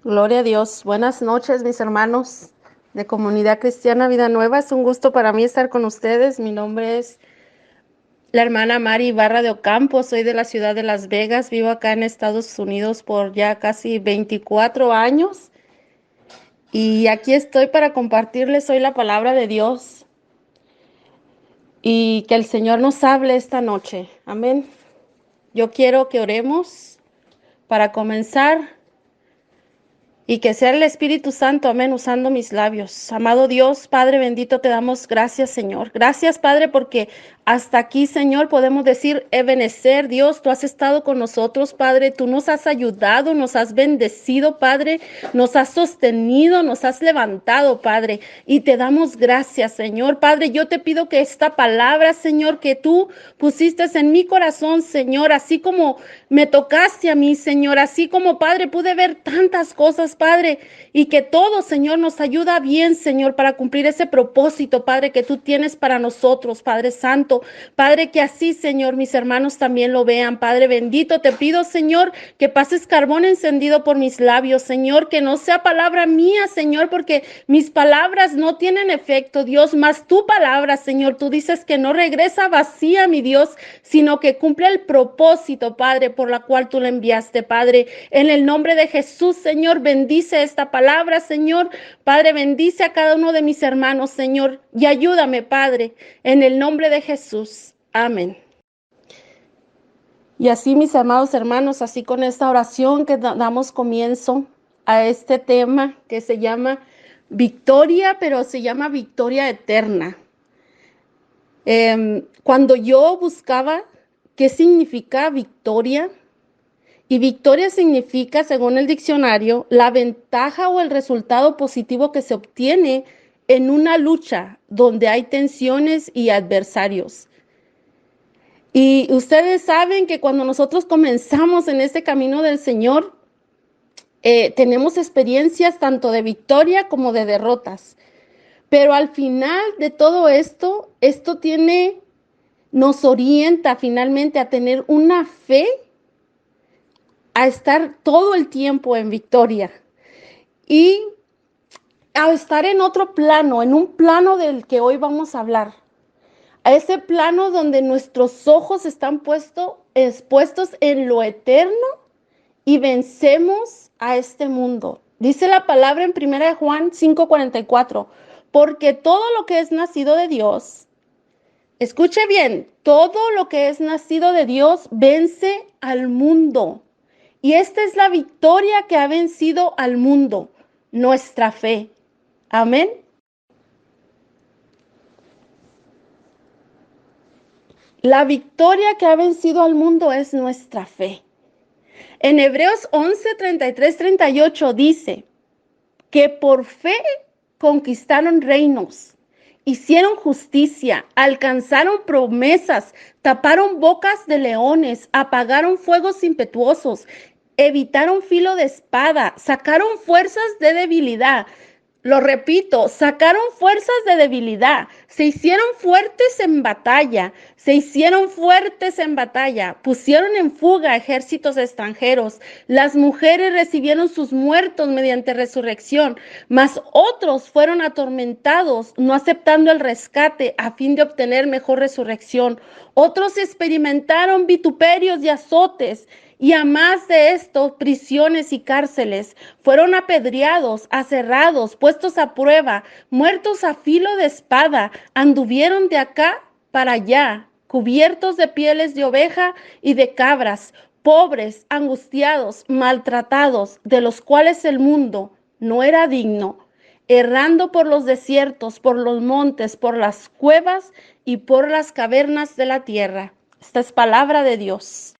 Gloria a Dios. Buenas noches, mis hermanos de Comunidad Cristiana Vida Nueva. Es un gusto para mí estar con ustedes. Mi nombre es la hermana Mari Ibarra de Ocampo. Soy de la ciudad de Las Vegas. Vivo acá en Estados Unidos por ya casi 24 años. Y aquí estoy para compartirles hoy la palabra de Dios. Y que el Señor nos hable esta noche. Amén. Yo quiero que oremos para comenzar. Y que sea el Espíritu Santo, amén, usando mis labios. Amado Dios, Padre bendito, te damos gracias, Señor. Gracias, Padre, porque hasta aquí, Señor, podemos decir, Ebenezer, Dios, tú has estado con nosotros, Padre. Tú nos has ayudado, nos has bendecido, Padre. Nos has sostenido, nos has levantado, Padre. Y te damos gracias, Señor. Padre, yo te pido que esta palabra, Señor, que tú pusiste en mi corazón, Señor, así como me tocaste a mí, Señor, así como, Padre, pude ver tantas cosas, Padre, y que todo, Señor, nos ayuda bien, Señor, para cumplir ese propósito, Padre, que tú tienes para nosotros, Padre Santo. Padre, que así, Señor, mis hermanos también lo vean, Padre bendito. Te pido, Señor, que pases carbón encendido por mis labios, Señor, que no sea palabra mía, Señor, porque mis palabras no tienen efecto, Dios, mas tu palabra, Señor, tú dices que no regresa vacía, mi Dios, sino que cumple el propósito, Padre, por la cual tú le enviaste, Padre. En el nombre de Jesús, Señor, bendice esta palabra, Señor. Padre, bendice a cada uno de mis hermanos, Señor, y ayúdame, Padre, en el nombre de Jesús. Amén. Y así, mis amados hermanos, así con esta oración que damos comienzo a este tema que se llama victoria, pero se llama victoria eterna. Cuando yo buscaba qué significa victoria, y victoria significa, según el diccionario, la ventaja o el resultado positivo que se obtiene en una lucha donde hay tensiones y adversarios. Y ustedes saben que cuando nosotros comenzamos en este camino del Señor, tenemos experiencias tanto de victoria como de derrotas. Pero al final de todo esto, nos orienta finalmente a tener una fe, a estar todo el tiempo en victoria y a estar en otro plano, en un plano del que hoy vamos a hablar, a ese plano donde nuestros ojos están expuestos en lo eterno y vencemos a este mundo. Dice la palabra en 1 Juan 5:44, porque todo lo que es nacido de Dios, escuche bien, todo lo que es nacido de Dios vence al mundo. Y esta es la victoria que ha vencido al mundo, nuestra fe. Amén. La victoria que ha vencido al mundo es nuestra fe. En Hebreos 11:33-38 dice que por fe conquistaron reinos, hicieron justicia, alcanzaron promesas, taparon bocas de leones, apagaron fuegos impetuosos, evitaron filo de espada, sacaron fuerzas de debilidad. Lo repito, sacaron fuerzas de debilidad, se hicieron fuertes en batalla, pusieron en fuga ejércitos extranjeros. Las mujeres recibieron sus muertos mediante resurrección, mas otros fueron atormentados, no aceptando el rescate a fin de obtener mejor resurrección. Otros experimentaron vituperios y azotes. Y a más de esto, prisiones y cárceles. Fueron apedreados, aserrados, puestos a prueba, muertos a filo de espada. Anduvieron de acá para allá, cubiertos de pieles de oveja y de cabras, pobres, angustiados, maltratados, de los cuales el mundo no era digno, errando por los desiertos, por los montes, por las cuevas y por las cavernas de la tierra. Esta es palabra de Dios.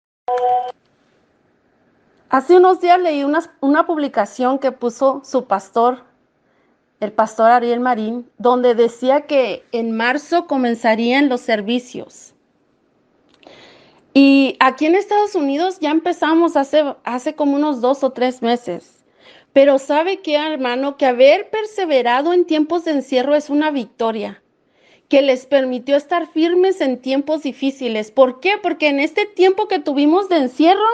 Hace unos días leí una publicación que puso su pastor, el pastor Ariel Marín, donde decía que en marzo comenzarían los servicios. Y aquí en Estados Unidos ya empezamos hace como unos 2 o 3 meses. Pero ¿sabe qué, hermano? Que haber perseverado en tiempos de encierro es una victoria. que les permitió estar firmes en tiempos difíciles. ¿Por qué? Porque en este tiempo que tuvimos de encierro,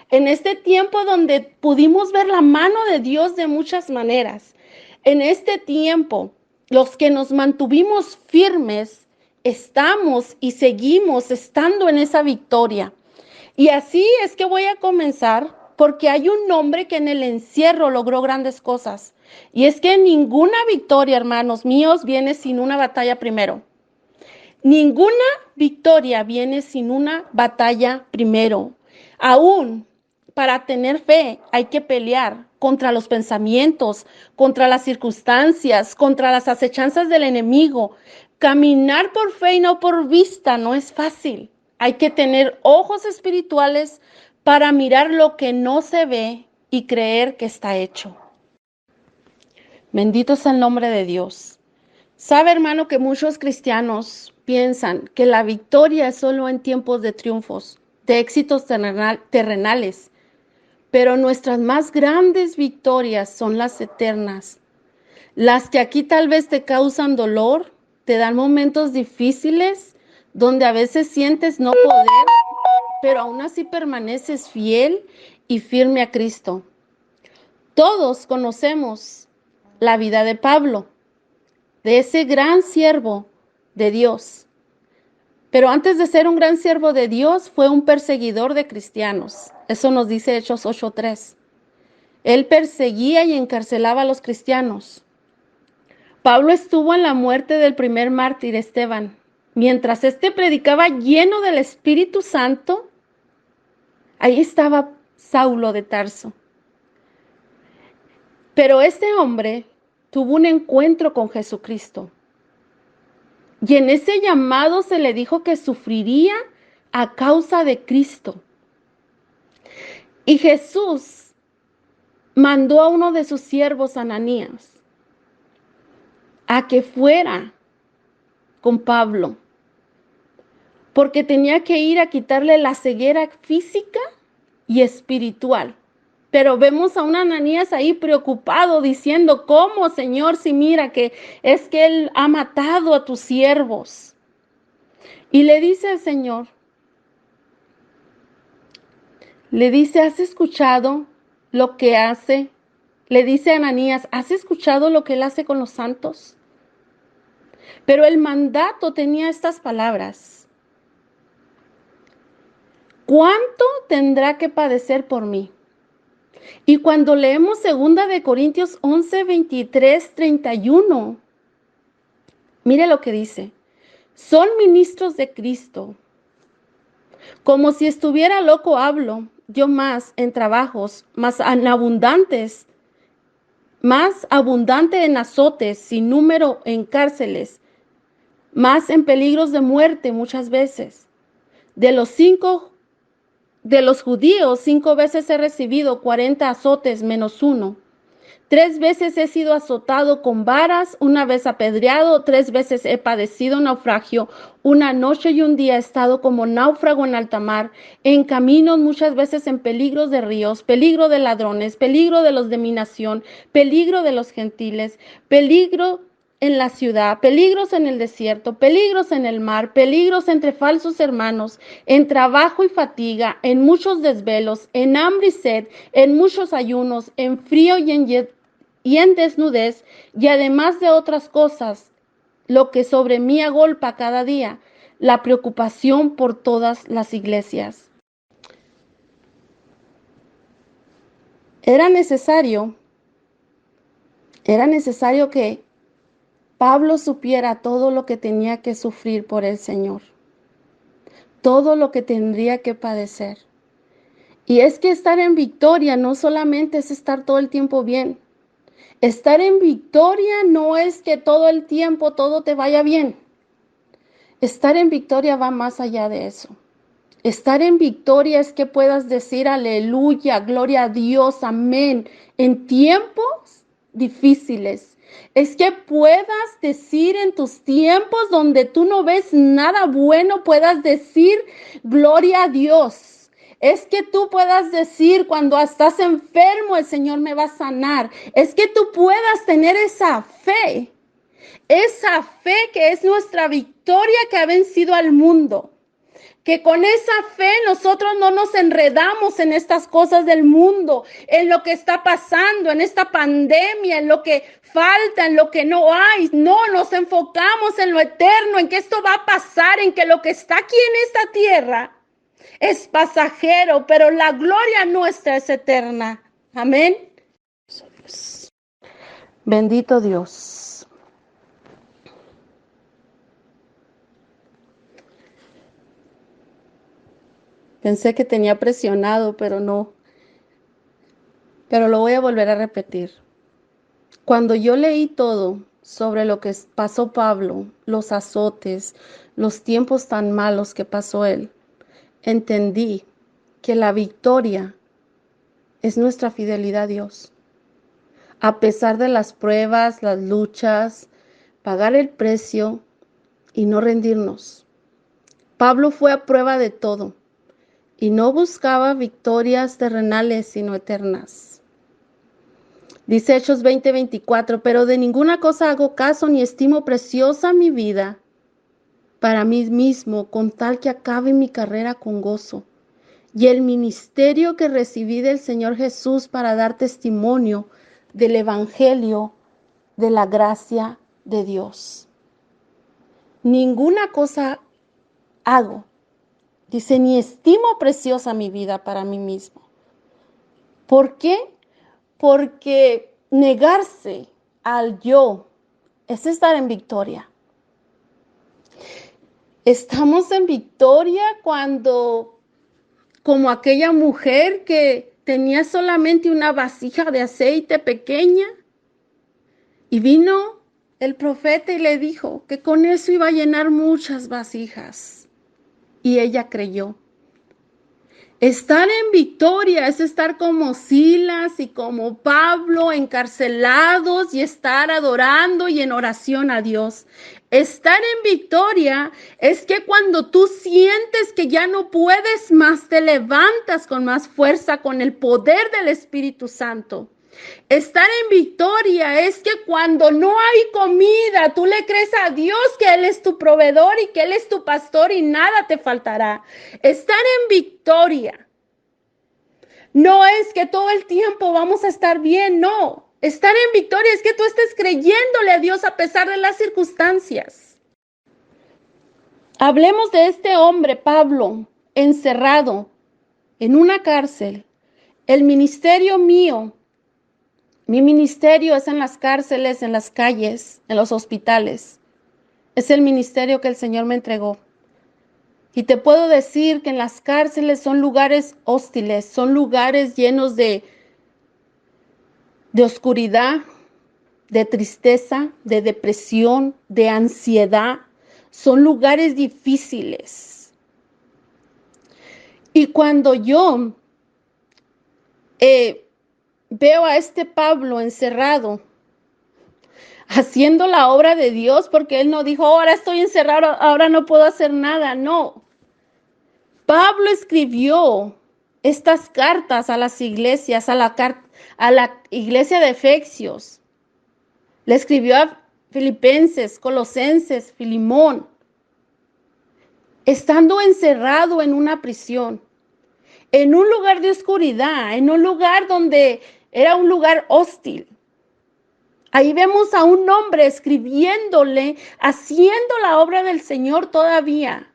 en este tiempo donde pudimos ver la mano de Dios de muchas maneras, en este tiempo, los que nos mantuvimos firmes, estamos y seguimos estando en esa victoria. Y así es que voy a comenzar, porque hay un hombre que en el encierro logró grandes cosas. Y es que ninguna victoria, hermanos míos, viene sin una batalla primero. Ninguna victoria viene sin una batalla primero. Aún para tener fe hay que pelear contra los pensamientos, contra las circunstancias, contra las acechanzas del enemigo. Caminar por fe y no por vista no es fácil. Hay que tener ojos espirituales para mirar lo que no se ve y creer que está hecho. Bendito sea el nombre de Dios. Sabe, hermano, que muchos cristianos piensan que la victoria es solo en tiempos de triunfos, de éxitos terrenales, pero nuestras más grandes victorias son las eternas, las que aquí tal vez te causan dolor, te dan momentos difíciles, donde a veces sientes no poder, pero aún así permaneces fiel y firme a Cristo. Todos conocemos la vida de Pablo, de ese gran siervo de Dios. Pero antes de ser un gran siervo de Dios, fue un perseguidor de cristianos. Eso nos dice Hechos 8:3. Él perseguía y encarcelaba a los cristianos. Pablo estuvo en la muerte del primer mártir, Esteban. Mientras éste predicaba lleno del Espíritu Santo, ahí estaba Saulo de Tarso. Pero este hombre tuvo un encuentro con Jesucristo. Y en ese llamado se le dijo que sufriría a causa de Cristo. Y Jesús mandó a uno de sus siervos, Ananías, a que fuera con Pablo, porque tenía que ir a quitarle la ceguera física y espiritual. Pero vemos a un Ananías ahí preocupado diciendo, ¿cómo, Señor? Si mira que es que él ha matado a tus siervos. Y le dice al Señor, le dice, ¿has escuchado lo que hace? Le dice a Ananías, ¿has escuchado lo que él hace con los santos? Pero el mandato tenía estas palabras: ¿cuánto tendrá que padecer por mí? Y cuando leemos 2 de Corintios 11, 23, 31, mire lo que dice. Son ministros de Cristo. Como si estuviera loco hablo, yo más en trabajos, más abundantes, más abundante en azotes, sin número en cárceles, más en peligros de muerte muchas veces. De los judíos, 5 veces he recibido 40 azotes menos 1. 3 veces he sido azotado con varas, 1 vez apedreado, 3 veces he padecido naufragio, 1 noche y 1 día he estado como náufrago en alta mar, en caminos muchas veces en peligros de ríos, peligro de ladrones, peligro de los de mi nación, peligro de los gentiles, peligro en la ciudad, peligros en el desierto, peligros en el mar, peligros entre falsos hermanos, en trabajo y fatiga, en muchos desvelos, en hambre y sed, en muchos ayunos, en frío y en desnudez, y además de otras cosas, lo que sobre mí agolpa cada día, la preocupación por todas las iglesias. Era necesario que Pablo supiera todo lo que tenía que sufrir por el Señor, todo lo que tendría que padecer. Y es que estar en victoria no solamente es estar todo el tiempo bien. Estar en victoria no es que todo el tiempo todo te vaya bien. Estar en victoria va más allá de eso. Estar en victoria es que puedas decir aleluya, gloria a Dios, amén, en tiempos difíciles. Es que puedas decir en tus tiempos donde tú no ves nada bueno, puedas decir gloria a Dios. Es que tú puedas decir cuando estás enfermo, el Señor me va a sanar. Es que tú puedas tener esa fe que es nuestra victoria. victoria que ha vencido al mundo. Que con esa fe nosotros no nos enredamos en estas cosas del mundo, en lo que está pasando, en esta pandemia, en lo que falta, en lo que no hay. No, nos enfocamos en lo eterno, en que esto va a pasar, en que lo que está aquí en esta tierra es pasajero, pero la gloria nuestra es eterna. Amén. Bendito Dios. Pensé que tenía presionado, pero no. Pero lo voy a volver a repetir. Cuando yo leí todo sobre lo que pasó Pablo, los azotes, los tiempos tan malos que pasó él, entendí que la victoria es nuestra fidelidad a Dios. A pesar de las pruebas, las luchas, pagar el precio y no rendirnos. Pablo fue a prueba de todo y no buscaba victorias terrenales, sino eternas. Dice Hechos 20:24, pero de ninguna cosa hago caso ni estimo preciosa mi vida para mí mismo, con tal que acabe mi carrera con gozo y el ministerio que recibí del Señor Jesús para dar testimonio del evangelio de la gracia de Dios. Ninguna cosa hago, dice, ni estimo preciosa mi vida para mí mismo. ¿Por qué? Porque negarse al yo es estar en victoria. Estamos en victoria cuando, como aquella mujer que tenía solamente una vasija de aceite pequeña, y vino el profeta y le dijo que con eso iba a llenar muchas vasijas. Y ella creyó. Estar en victoria es estar como Silas y como Pablo, encarcelados y estar adorando y en oración a Dios. Estar en victoria es que cuando tú sientes que ya no puedes más, te levantas con más fuerza, con el poder del Espíritu Santo. Estar en victoria es que cuando no hay comida, tú le crees a Dios que Él es tu proveedor y que Él es tu pastor y nada te faltará. Estar en victoria no es que todo el tiempo vamos a estar bien, no. Estar en victoria es que tú estés creyéndole a Dios a pesar de las circunstancias. Hablemos de este hombre, Pablo, encerrado en una cárcel. El ministerio mío, mi ministerio es en las cárceles, en las calles, en los hospitales. Es el ministerio que el Señor me entregó. Y te puedo decir que en las cárceles son lugares hostiles, son lugares llenos de oscuridad, de tristeza, de depresión, de ansiedad. Son lugares difíciles. Y cuando yo veo a este Pablo encerrado, haciendo la obra de Dios, porque él no dijo, ahora estoy encerrado, ahora no puedo hacer nada. No. Pablo escribió estas cartas a las iglesias, a la iglesia de Efesios. Le escribió a Filipenses, Colosenses, Filimón, estando encerrado en una prisión, en un lugar de oscuridad, en un lugar donde era un lugar hostil. Ahí vemos a un hombre escribiéndole, haciendo la obra del Señor todavía.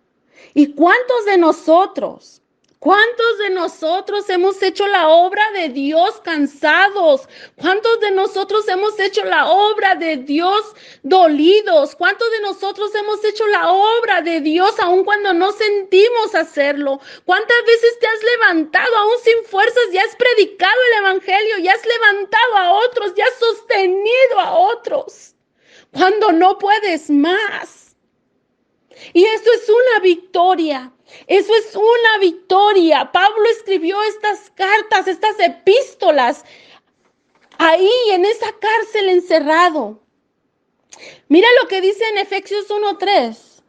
¿Y cuántos de nosotros hemos hecho la obra de Dios cansados? ¿Cuántos de nosotros hemos hecho la obra de Dios dolidos? ¿Cuántos de nosotros hemos hecho la obra de Dios aun cuando no sentimos hacerlo? ¿Cuántas veces te has levantado aún sin fuerzas y has predicado el evangelio y has levantado a otros y has sostenido a otros cuando no puedes más? Y eso es una victoria. Eso es una victoria. Pablo escribió estas cartas, estas epístolas, ahí en esa cárcel encerrado. Mira lo que dice en Efesios 1:3.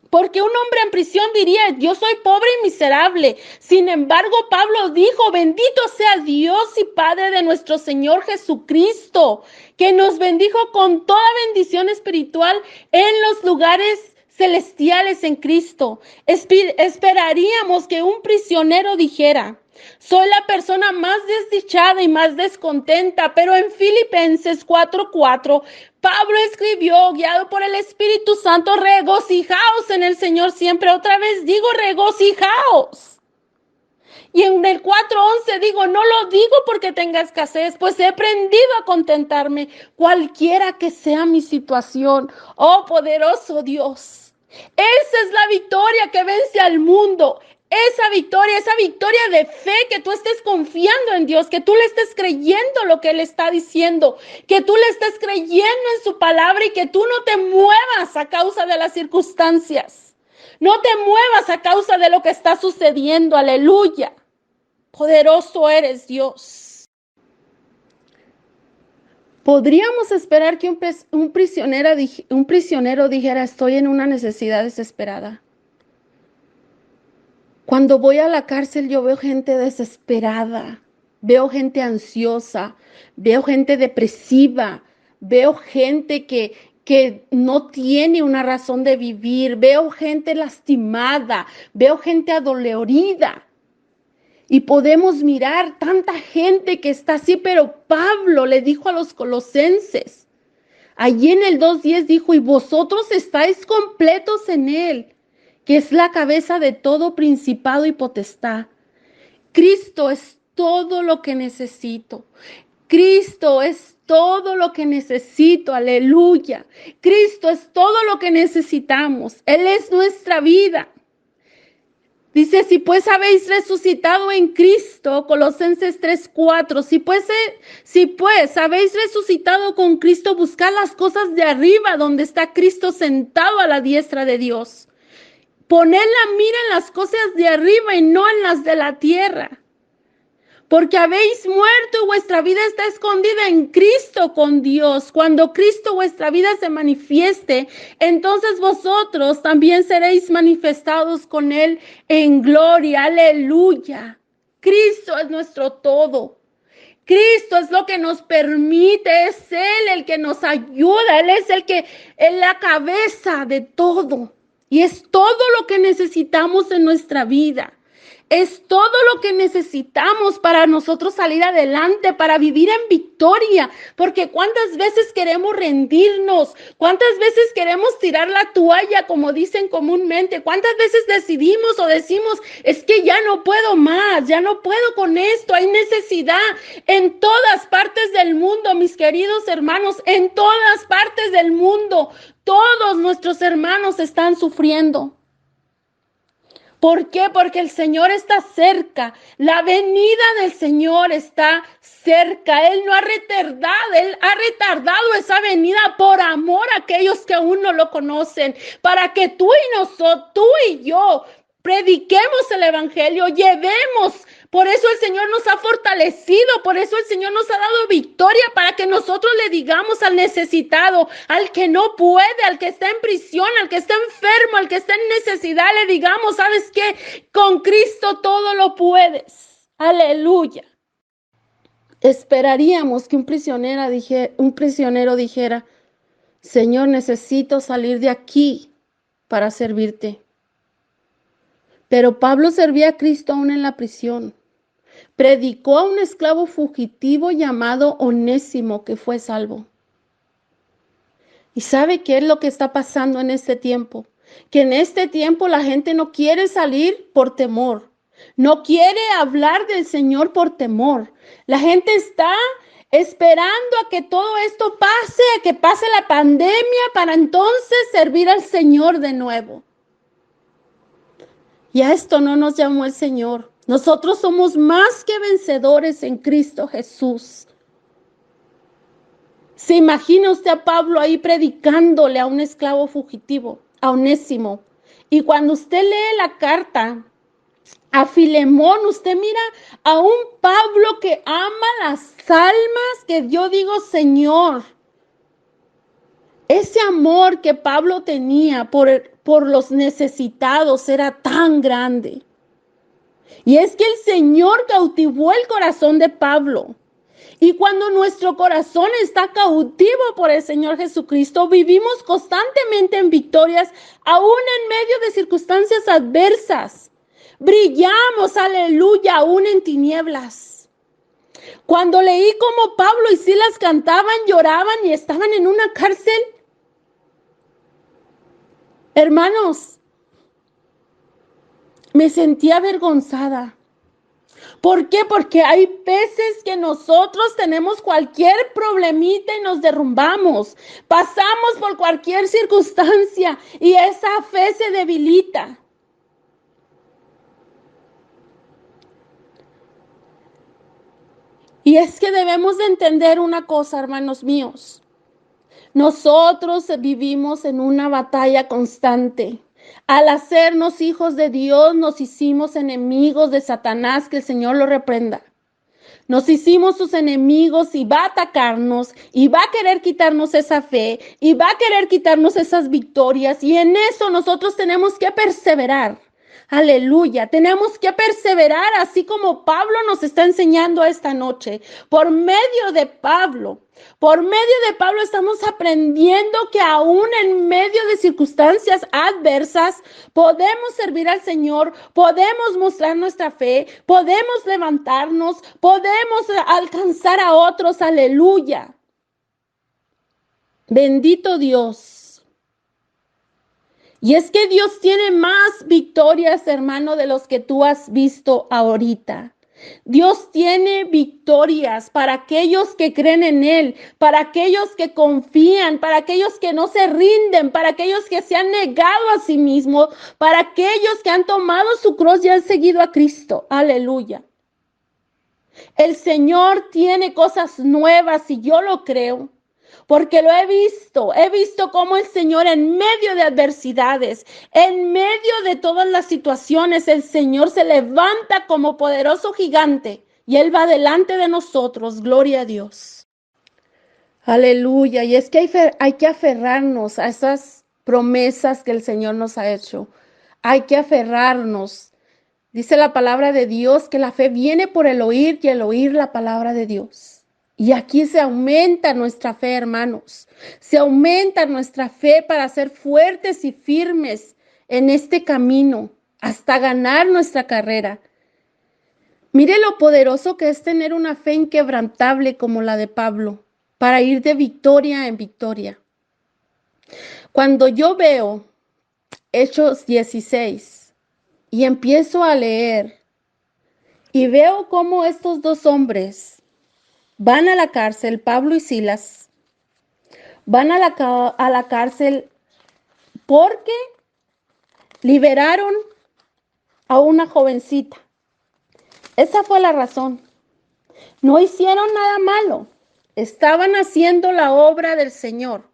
Porque un hombre en prisión diría, yo soy pobre y miserable. Sin embargo, Pablo dijo, bendito sea Dios y Padre de nuestro Señor Jesucristo, que nos bendijo con toda bendición espiritual en los lugares celestiales en Cristo. Esperaríamos que un prisionero dijera: soy la persona más desdichada y más descontenta, pero en Filipenses 4:4, Pablo escribió, guiado por el Espíritu Santo: regocijaos en el Señor siempre. Otra vez digo, regocijaos. Y en el 4:11 digo, no lo digo porque tenga escasez, pues he aprendido a contentarme, cualquiera que sea mi situación. Oh, poderoso Dios. Esa es la victoria que vence al mundo. Esa victoria de fe, que tú estés confiando en Dios, que tú le estés creyendo lo que Él está diciendo, que tú le estés creyendo en su palabra y que tú no te muevas a causa de las circunstancias. No te muevas a causa de lo que está sucediendo. Aleluya. Poderoso eres, Dios. Podríamos esperar que un prisionero dijera: estoy en una necesidad desesperada. Cuando voy a la cárcel yo veo gente desesperada, veo gente ansiosa, veo gente depresiva, veo gente que no tiene una razón de vivir, veo gente lastimada, veo gente adolorida. Y podemos mirar tanta gente que está así, pero Pablo le dijo a los colosenses, allí en el 2:10 dijo: y vosotros estáis completos en Él, que es la cabeza de todo principado y potestad. Cristo es todo lo que necesito. Cristo es todo lo que necesito. Aleluya. Cristo es todo lo que necesitamos. Él es nuestra vida. Dice: si pues habéis resucitado en Cristo, Colosenses 3:4, si pues habéis resucitado con Cristo, buscad las cosas de arriba, donde está Cristo sentado a la diestra de Dios. Poned la mira en las cosas de arriba y no en las de la tierra. Porque habéis muerto y vuestra vida está escondida en Cristo con Dios. Cuando Cristo vuestra vida se manifieste, entonces vosotros también seréis manifestados con Él en gloria. Aleluya. Cristo es nuestro todo. Cristo es lo que nos permite, es Él el que nos ayuda, Él es la cabeza de todo. Y es todo lo que necesitamos en nuestra vida. Es todo lo que necesitamos para nosotros salir adelante, para vivir en victoria. Porque cuántas veces queremos rendirnos, cuántas veces queremos tirar la toalla, como dicen comúnmente, cuántas veces decidimos o decimos: es que ya no puedo más, ya no puedo con esto, hay necesidad. En todas partes del mundo, mis queridos hermanos, en todas partes del mundo, todos nuestros hermanos están sufriendo. ¿Por qué? Porque el Señor está cerca. La venida del Señor está cerca. Él ha retardado esa venida por amor a aquellos que aún no lo conocen, para que tú y yo prediquemos el evangelio, llevemos. Por eso el Señor nos ha fortalecido, por eso el Señor nos ha dado victoria, para que nosotros le digamos al necesitado, al que no puede, al que está en prisión, al que está enfermo, al que está en necesidad, le digamos: ¿sabes qué? Con Cristo todo lo puedes. Aleluya. Esperaríamos que un prisionero dijera: Señor, necesito salir de aquí para servirte. Pero Pablo servía a Cristo aún en la prisión. Predicó a un esclavo fugitivo llamado Onésimo, que fue salvo. ¿Y sabe qué es lo que está pasando en este tiempo? Que en este tiempo la gente no quiere salir por temor. No quiere hablar del Señor por temor. La gente está esperando a que todo esto pase, a que pase la pandemia, para entonces servir al Señor de nuevo. Y a esto no nos llamó el Señor. Nosotros somos más que vencedores en Cristo Jesús. ¿Se imagina usted a Pablo ahí predicándole a un esclavo fugitivo, a Onésimo? Y cuando usted lee la carta a Filemón, usted mira a un Pablo que ama las almas, que yo digo: Señor, ese amor que Pablo tenía por los necesitados era tan grande. Y es que el Señor cautivó el corazón de Pablo. Y cuando nuestro corazón está cautivo por el Señor Jesucristo, vivimos constantemente en victorias, aún en medio de circunstancias adversas. Brillamos, aleluya, aún en tinieblas. Cuando leí cómo Pablo y Silas cantaban, lloraban y estaban en una cárcel, hermanos, me sentí avergonzada. ¿Por qué? Porque hay veces que nosotros tenemos cualquier problemita y nos derrumbamos. Pasamos por cualquier circunstancia y esa fe se debilita. Y es que debemos de entender una cosa, hermanos míos. Nosotros vivimos en una batalla constante. Al hacernos hijos de Dios, nos hicimos enemigos de Satanás, que el Señor lo reprenda. Nos hicimos sus enemigos y va a atacarnos y va a querer quitarnos esa fe y va a querer quitarnos esas victorias, y en eso nosotros tenemos que perseverar. Aleluya, tenemos que perseverar, así como Pablo nos está enseñando esta noche. Por medio de Pablo estamos aprendiendo que aún en medio de circunstancias adversas podemos servir al Señor, podemos mostrar nuestra fe, podemos levantarnos, podemos alcanzar a otros. Aleluya. Bendito Dios. Y es que Dios tiene más victorias, hermano, de los que tú has visto ahorita. Dios tiene victorias para aquellos que creen en Él, para aquellos que confían, para aquellos que no se rinden, para aquellos que se han negado a sí mismos, para aquellos que han tomado su cruz y han seguido a Cristo. Aleluya. El Señor tiene cosas nuevas y yo lo creo. Porque lo he visto cómo el Señor en medio de adversidades, en medio de todas las situaciones, el Señor se levanta como poderoso gigante y Él va delante de nosotros. Gloria a Dios. Aleluya. Y es que hay que aferrarnos a esas promesas que el Señor nos ha hecho. Hay que aferrarnos. Dice la palabra de Dios que la fe viene por el oír y el oír la palabra de Dios. Y aquí se aumenta nuestra fe, hermanos. Se aumenta nuestra fe para ser fuertes y firmes en este camino hasta ganar nuestra carrera. Mire lo poderoso que es tener una fe inquebrantable como la de Pablo, para ir de victoria en victoria. Cuando yo veo Hechos 16 y empiezo a leer y veo cómo estos dos hombres van a la cárcel, Pablo y Silas, van a la cárcel porque liberaron a una jovencita. Esa fue la razón. No hicieron nada malo. Estaban haciendo la obra del Señor.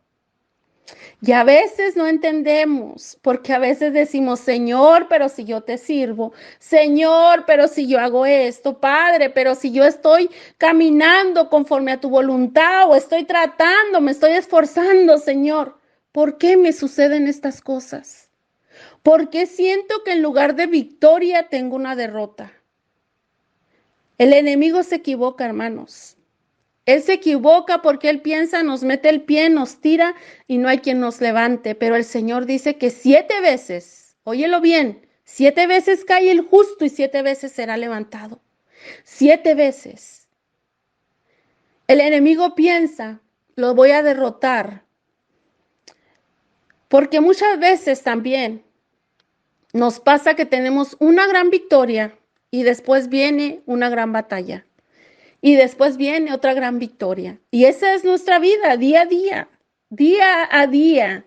Y a veces no entendemos, porque a veces decimos, Señor, pero si yo te sirvo, Señor, pero si yo hago esto, Padre, pero si yo estoy caminando conforme a tu voluntad o estoy tratando, me estoy esforzando, Señor, ¿por qué me suceden estas cosas? ¿Por qué siento que en lugar de victoria tengo una derrota? El enemigo se equivoca, hermanos. Él se equivoca porque él piensa, nos mete el pie, nos tira y no hay quien nos levante. Pero el Señor dice que 7 veces, óyelo bien, 7 veces cae el justo y 7 veces será levantado. 7 veces. El enemigo piensa, lo voy a derrotar. Porque muchas veces también nos pasa que tenemos una gran victoria y después viene una gran batalla. Y después viene otra gran victoria. Y esa es nuestra vida, día a día, día a día.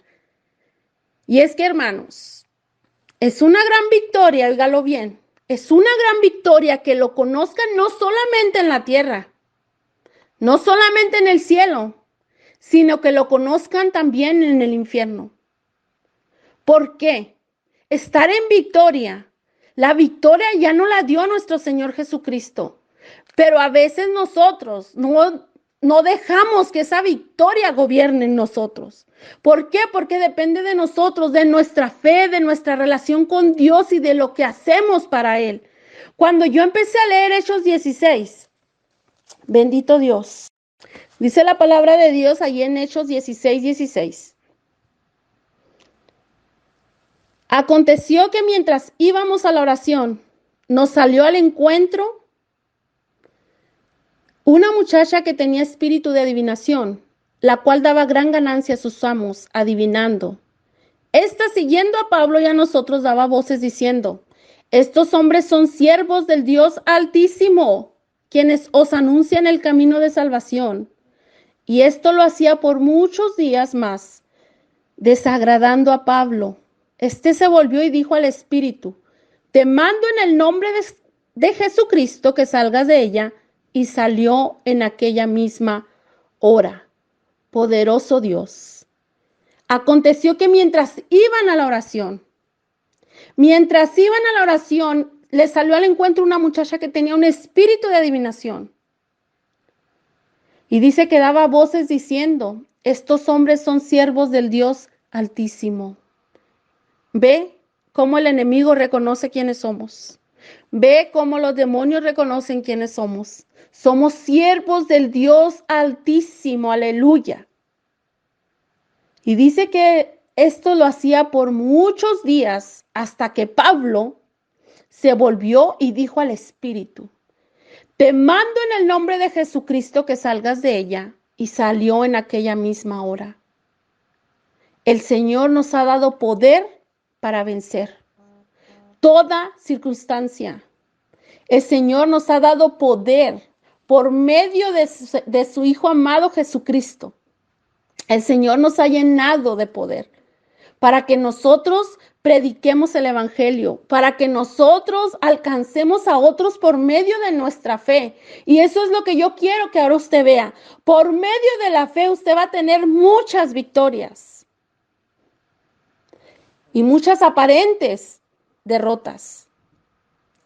Y es que, hermanos, es una gran victoria, óigalo bien, es una gran victoria que lo conozcan no solamente en la tierra, no solamente en el cielo, sino que lo conozcan también en el infierno. ¿Por qué? Estar en victoria. La victoria ya no la dio nuestro Señor Jesucristo. Pero a veces nosotros no dejamos que esa victoria gobierne en nosotros. ¿Por qué? Porque depende de nosotros, de nuestra fe, de nuestra relación con Dios y de lo que hacemos para Él. Cuando yo empecé a leer Hechos 16, Bendito Dios. Dice la palabra de Dios allí en Hechos 16:16. Aconteció que mientras íbamos a la oración, nos salió al encuentro una muchacha que tenía espíritu de adivinación, la cual daba gran ganancia a sus amos, adivinando. Esta, siguiendo a Pablo y a nosotros, daba voces diciendo: estos hombres son siervos del Dios Altísimo, quienes os anuncian el camino de salvación. Y esto lo hacía por muchos días más, desagradando a Pablo. Este se volvió y dijo al espíritu: te mando en el nombre de Jesucristo que salgas de ella. Y salió en aquella misma hora. Poderoso Dios. Aconteció que mientras iban a la oración, le salió al encuentro una muchacha que tenía un espíritu de adivinación. Y dice que daba voces diciendo: estos hombres son siervos del Dios Altísimo. Ve cómo el enemigo reconoce quiénes somos. Ve cómo los demonios reconocen quiénes somos. Somos siervos del Dios Altísimo. Aleluya. Y dice que esto lo hacía por muchos días hasta que Pablo se volvió y dijo al espíritu: te mando en el nombre de Jesucristo que salgas de ella. Y salió en aquella misma hora. El Señor nos ha dado poder para vencer toda circunstancia. El Señor nos ha dado poder por medio de su Hijo amado Jesucristo. El Señor nos ha llenado de poder para que nosotros prediquemos el Evangelio, para que nosotros alcancemos a otros por medio de nuestra fe. Y eso es lo que yo quiero que ahora usted vea. Por medio de la fe usted va a tener muchas victorias y muchas aparentes derrotas.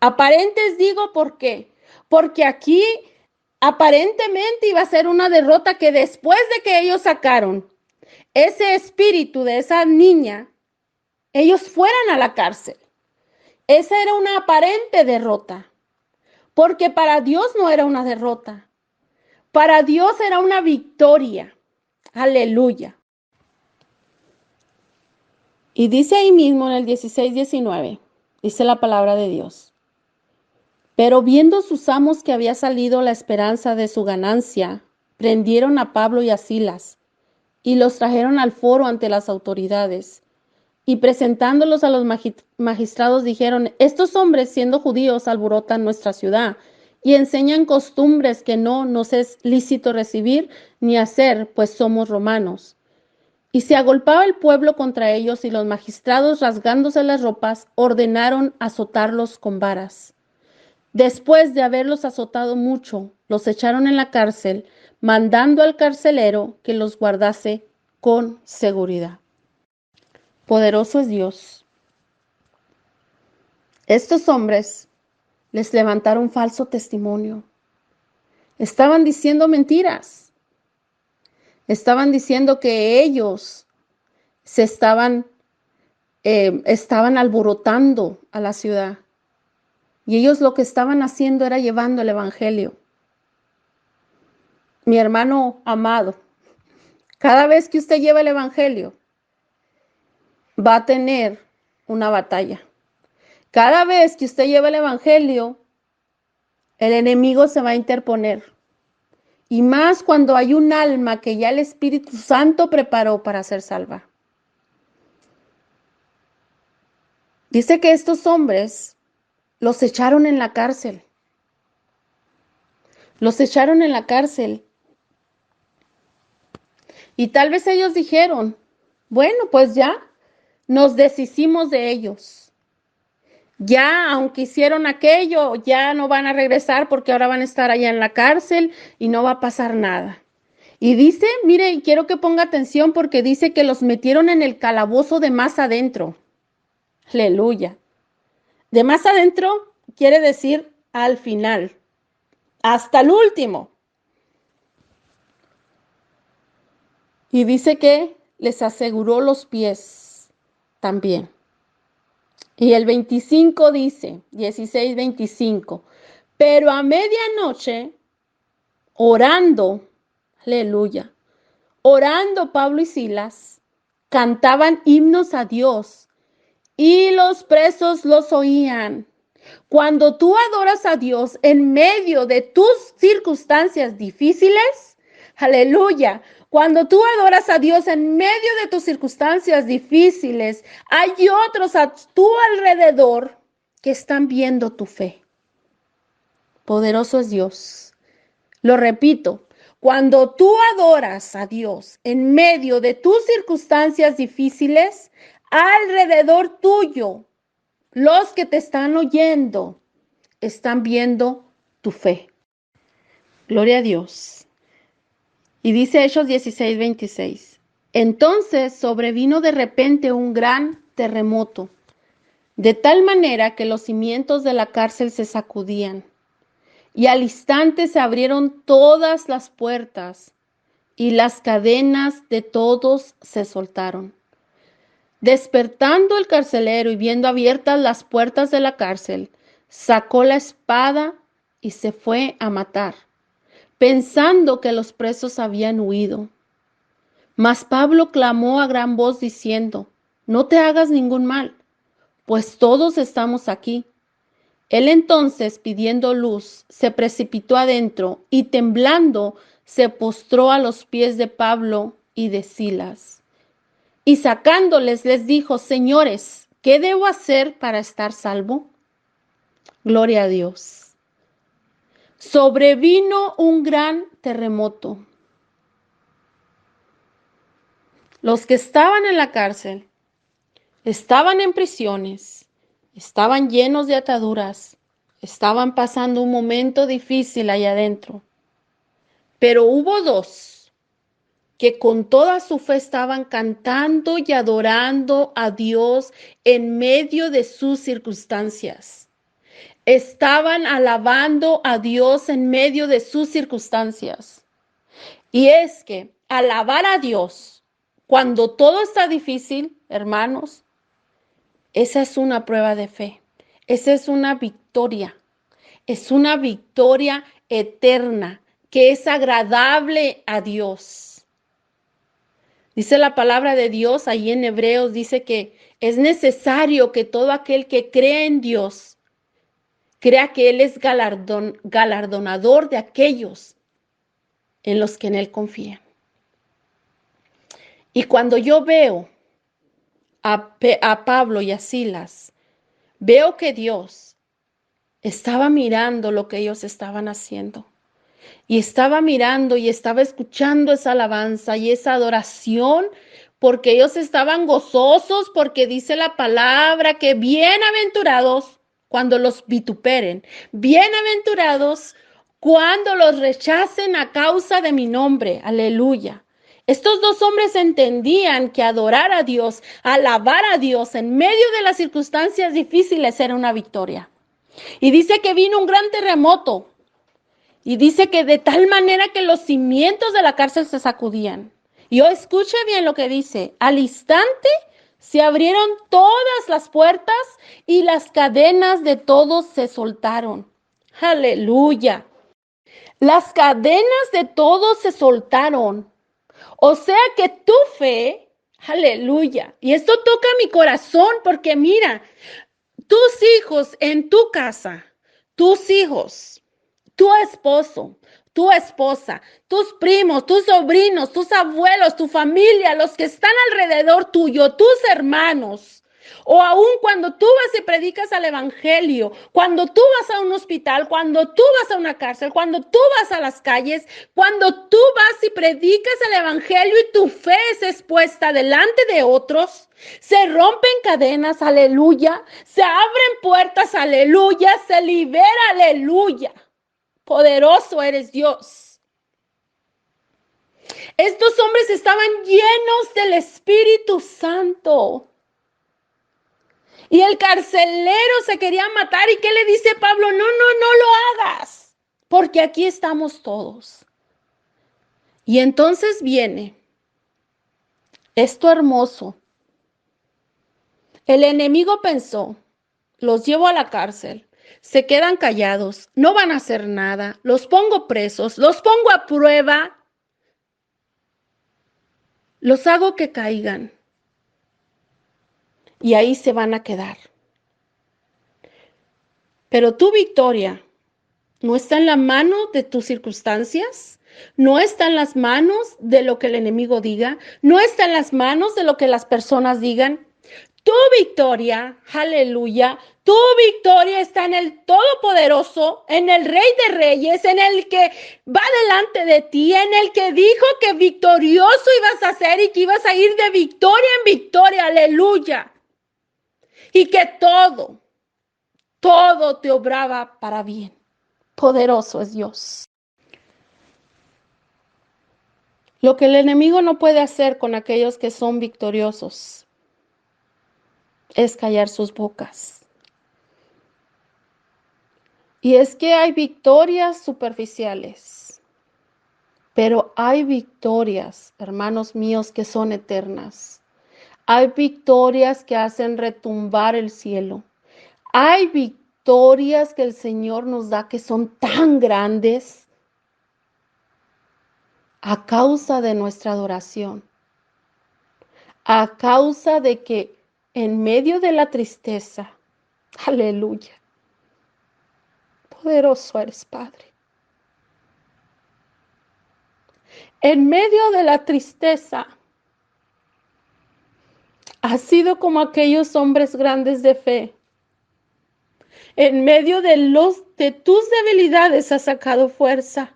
Aparentes digo, ¿por qué? Porque aquí aparentemente iba a ser una derrota que después de que ellos sacaron ese espíritu de esa niña, ellos fueran a la cárcel. Esa era una aparente derrota, porque para Dios no era una derrota. Para Dios era una victoria. Aleluya. Y dice ahí mismo en el 16:19, dice la palabra de Dios: pero viendo sus amos que había salido la esperanza de su ganancia, prendieron a Pablo y a Silas y los trajeron al foro ante las autoridades. Y presentándolos a los magistrados dijeron: estos hombres, siendo judíos, alborotan nuestra ciudad y enseñan costumbres que no nos es lícito recibir ni hacer, pues somos romanos. Y se agolpaba el pueblo contra ellos, y los magistrados, rasgándose las ropas, ordenaron azotarlos con varas. Después de haberlos azotado mucho, los echaron en la cárcel, mandando al carcelero que los guardase con seguridad. Poderoso es Dios. Estos hombres les levantaron falso testimonio. Estaban diciendo mentiras. Estaban diciendo que ellos estaban alborotando a la ciudad. Y ellos lo que estaban haciendo era llevando el evangelio. Mi hermano amado, cada vez que usted lleva el evangelio, va a tener una batalla. Cada vez que usted lleva el evangelio, el enemigo se va a interponer. Y más cuando hay un alma que ya el Espíritu Santo preparó para ser salva. Dice que estos hombres los echaron en la cárcel. Los echaron en la cárcel. Y tal vez ellos dijeron: bueno, pues ya nos deshicimos de ellos. Ya, aunque hicieron aquello, ya no van a regresar porque ahora van a estar allá en la cárcel y no va a pasar nada. Y dice, mire, y quiero que ponga atención porque dice que los metieron en el calabozo de más adentro. Aleluya. De más adentro quiere decir al final, hasta el último. Y dice que les aseguró los pies también. Y el 25 dice, 16:25, pero a medianoche orando, aleluya, orando Pablo y Silas, cantaban himnos a Dios y los presos los oían. Cuando tú adoras a Dios en medio de tus circunstancias difíciles, aleluya, cuando tú adoras a Dios en medio de tus circunstancias difíciles, hay otros a tu alrededor que están viendo tu fe. Poderoso es Dios. Lo repito, cuando tú adoras a Dios en medio de tus circunstancias difíciles, alrededor tuyo, los que te están oyendo, están viendo tu fe. Gloria a Dios. Y dice Hechos 16:26. Entonces sobrevino de repente un gran terremoto, de tal manera que los cimientos de la cárcel se sacudían, y al instante se abrieron todas las puertas, y las cadenas de todos se soltaron. Despertando el carcelero y viendo abiertas las puertas de la cárcel, sacó la espada y se fue a matar, pensando que los presos habían huido. Mas Pablo clamó a gran voz diciendo: no te hagas ningún mal, pues todos estamos aquí. Él entonces, pidiendo luz, se precipitó adentro y temblando se postró a los pies de Pablo y de Silas. Y sacándoles les dijo: señores, ¿qué debo hacer para estar salvo? Gloria a Dios. Sobrevino un gran terremoto. Los que estaban en la cárcel, estaban en prisiones, estaban llenos de ataduras, estaban pasando un momento difícil allá adentro. Pero hubo dos que con toda su fe estaban cantando y adorando a Dios en medio de sus circunstancias. Estaban alabando a Dios en medio de sus circunstancias. Y es que alabar a Dios cuando todo está difícil, hermanos, esa es una prueba de fe. Esa es una victoria. Es una victoria eterna que es agradable a Dios. Dice la palabra de Dios ahí en Hebreos, dice que es necesario que todo aquel que cree en Dios crea que Él es galardonador de aquellos en los que en Él confían. Y cuando yo veo a Pablo y a Silas, veo que Dios estaba mirando lo que ellos estaban haciendo. Y estaba mirando y estaba escuchando esa alabanza y esa adoración, porque ellos estaban gozosos, porque dice la palabra que bienaventurados cuando los vituperen, bienaventurados cuando los rechacen a causa de mi nombre. Aleluya. Estos dos hombres entendían que adorar a Dios, alabar a Dios en medio de las circunstancias difíciles era una victoria. Y dice que vino un gran terremoto. Y dice que de tal manera que los cimientos de la cárcel se sacudían. Y escuche bien lo que dice. Al instante se abrieron todas las puertas y las cadenas de todos se soltaron. Aleluya. Las cadenas de todos se soltaron. O sea que tu fe, aleluya. Y esto toca mi corazón porque mira, tus hijos en tu casa, tus hijos, tu esposo, tu esposa, tus primos, tus sobrinos, tus abuelos, tu familia, los que están alrededor tuyo, tus hermanos, o aún cuando tú vas y predicas al evangelio, cuando tú vas a un hospital, cuando tú vas a una cárcel, cuando tú vas a las calles, cuando tú vas y predicas el evangelio y tu fe es expuesta delante de otros, se rompen cadenas, aleluya, se abren puertas, aleluya, se libera, aleluya. Poderoso eres Dios. Estos hombres estaban llenos del Espíritu Santo. Y el carcelero se quería matar. ¿Y qué le dice Pablo? No lo hagas, porque aquí estamos todos. Y entonces viene esto hermoso. El enemigo pensó, los llevo a la cárcel. se quedan callados, no van a hacer nada, los pongo presos, los pongo a prueba, los hago que caigan y ahí se van a quedar. Pero tu victoria no está en la mano de tus circunstancias, no está en las manos de lo que el enemigo diga, no está en las manos de lo que las personas digan. Tu victoria, aleluya, tu victoria está en el Todopoderoso, en el Rey de Reyes, en el que va delante de ti, en el que dijo que victorioso ibas a ser y que ibas a ir de victoria en victoria, aleluya. Y que todo te obraba para bien. Poderoso es Dios. Lo que el enemigo no puede hacer con aquellos que son victoriosos es callar sus bocas. Y es que hay victorias superficiales, pero hay victorias, hermanos míos, que son eternas. Hay victorias que hacen retumbar el cielo. Hay victorias que el Señor nos da que son tan grandes a causa de nuestra adoración, a causa de que en medio de la tristeza, aleluya, poderoso eres, Padre. En medio de la tristeza, has sido como aquellos hombres grandes de fe. En medio de tus debilidades has sacado fuerza.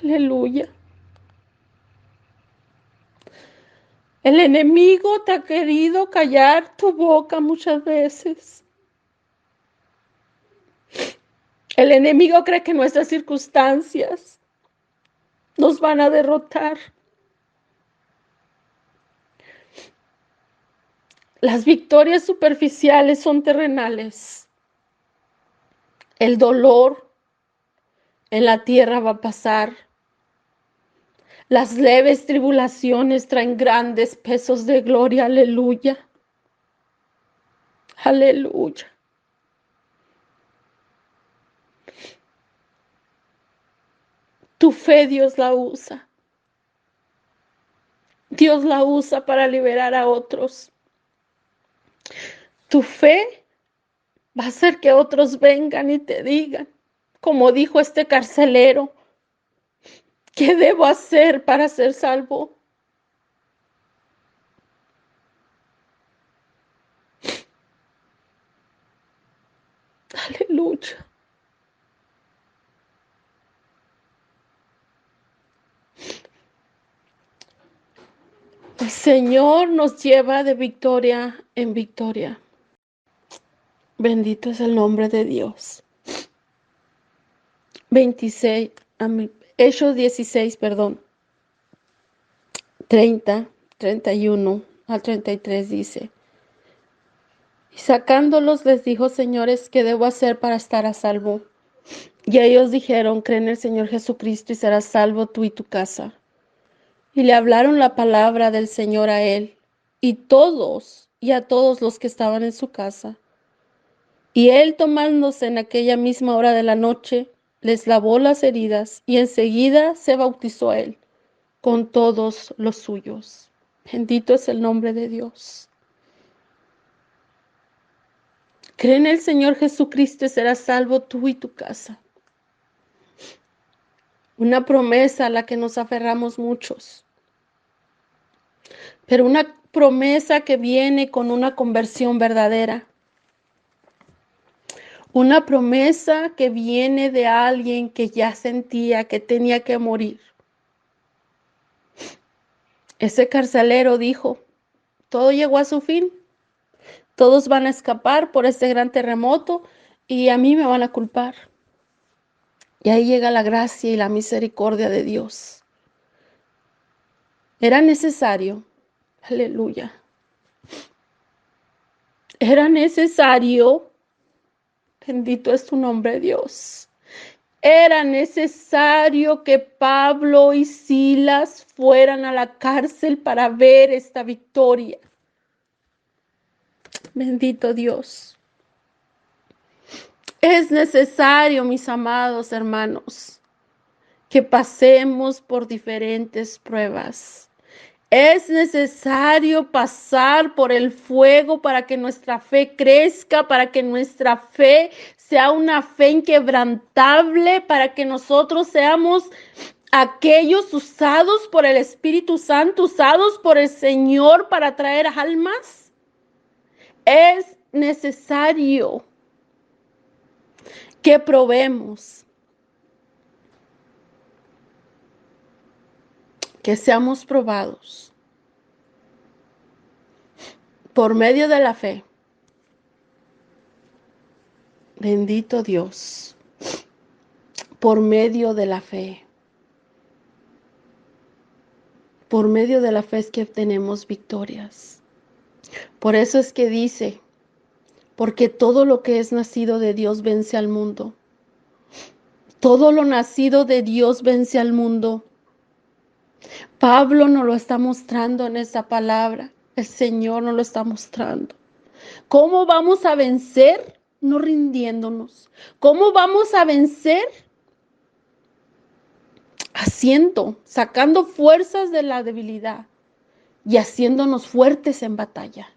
Aleluya. El enemigo te ha querido callar tu boca muchas veces. El enemigo cree que nuestras circunstancias nos van a derrotar. Las victorias superficiales son terrenales. El dolor en la tierra va a pasar. Las leves tribulaciones traen grandes pesos de gloria. Aleluya. Aleluya. Tu fe Dios la usa. Dios la usa para liberar a otros. Tu fe va a hacer que otros vengan y te digan, como dijo este carcelero, ¿qué debo hacer para ser salvo? Aleluya. El Señor nos lleva de victoria en victoria. Bendito es el nombre de Dios. 26, Hechos 16, perdón. 30, 31 al 33 dice. Y sacándolos les dijo, señores, ¿qué debo hacer para estar a salvo? Y ellos dijeron, cree en el Señor Jesucristo y serás salvo tú y tu casa. Y le hablaron la palabra del Señor a él y a todos los que estaban en su casa. Y él, tomándose en aquella misma hora de la noche, les lavó las heridas y enseguida se bautizó a él con todos los suyos. Bendito es el nombre de Dios. Cree en el Señor Jesucristo y serás salvo tú y tu casa. Una promesa a la que nos aferramos muchos, pero una promesa que viene con una conversión verdadera. Una promesa que viene de alguien que ya sentía que tenía que morir. Ese carcelero dijo, todo llegó a su fin, todos van a escapar por este gran terremoto y a mí me van a culpar. Y ahí llega la gracia y la misericordia de Dios. Era necesario, aleluya, era necesario, bendito es tu nombre, Dios. Era necesario que Pablo y Silas fueran a la cárcel para ver esta victoria. Bendito Dios. Es necesario, mis amados hermanos, que pasemos por diferentes pruebas. Es necesario pasar por el fuego para que nuestra fe crezca, para que nuestra fe sea una fe inquebrantable, para que nosotros seamos aquellos usados por el Espíritu Santo, usados por el Señor para traer almas. Es necesario que probemos, que seamos probados por medio de la fe. Bendito Dios, por medio de la fe. Por medio de la fe es que obtenemos victorias. Por eso es que dice, porque todo lo que es nacido de Dios vence al mundo. Todo lo nacido de Dios vence al mundo. Pablo nos lo está mostrando en esa palabra. El Señor nos lo está mostrando. ¿Cómo vamos a vencer? No rindiéndonos. ¿Cómo vamos a vencer? Sacando fuerzas de la debilidad y haciéndonos fuertes en batalla.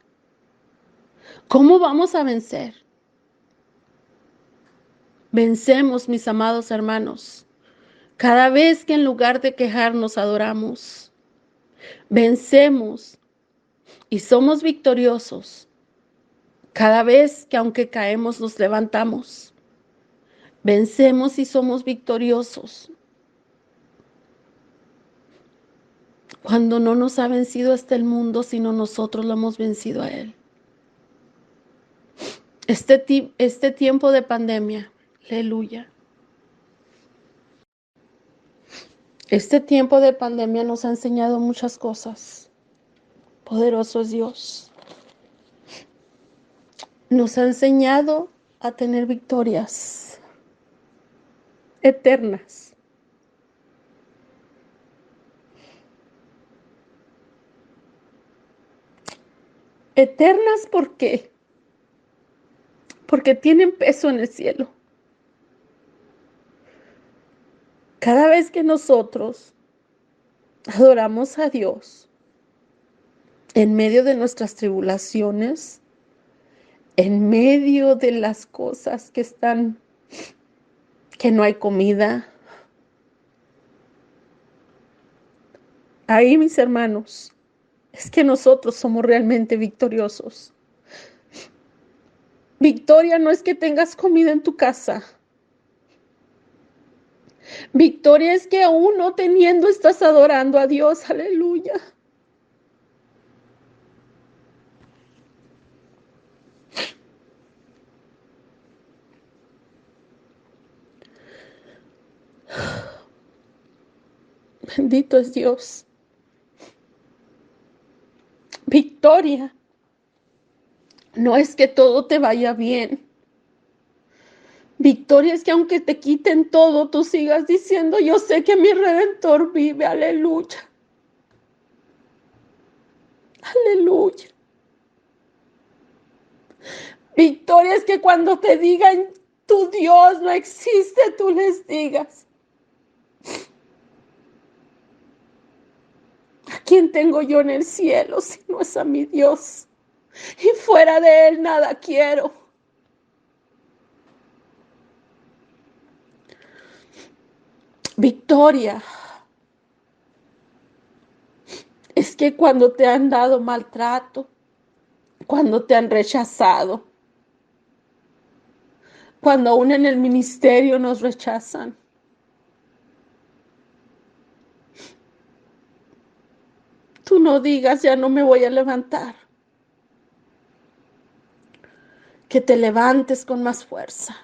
¿Cómo vamos a vencer? Vencemos, mis amados hermanos, cada vez que en lugar de quejarnos adoramos. Vencemos y somos victoriosos cada vez que aunque caemos nos levantamos. Vencemos y somos victoriosos cuando no nos ha vencido hasta el mundo, sino nosotros lo hemos vencido a él. Este tiempo de pandemia, aleluya. Este tiempo de pandemia nos ha enseñado muchas cosas. Poderoso es Dios. Nos ha enseñado a tener victorias eternas. Eternas, ¿por qué? Porque tienen peso en el cielo. Cada vez que nosotros adoramos a Dios en medio de nuestras tribulaciones, en medio de las cosas que no hay comida, ahí, mis hermanos, es que nosotros somos realmente victoriosos. Victoria no es que tengas comida en tu casa. Victoria es que aún no teniendo estás adorando a Dios. Aleluya. Bendito es Dios. Victoria no es que todo te vaya bien. Victoria es que aunque te quiten todo, tú sigas diciendo, yo sé que mi Redentor vive. Aleluya. Aleluya. Victoria es que cuando te digan, tu Dios no existe, tú les digas, ¿a quién tengo yo en el cielo si no es a mi Dios? Y fuera de Él nada quiero. Victoria es que cuando te han dado maltrato, cuando te han rechazado, cuando aún en el ministerio nos rechazan, tú no digas, ya no me voy a levantar. Que te levantes con más fuerza,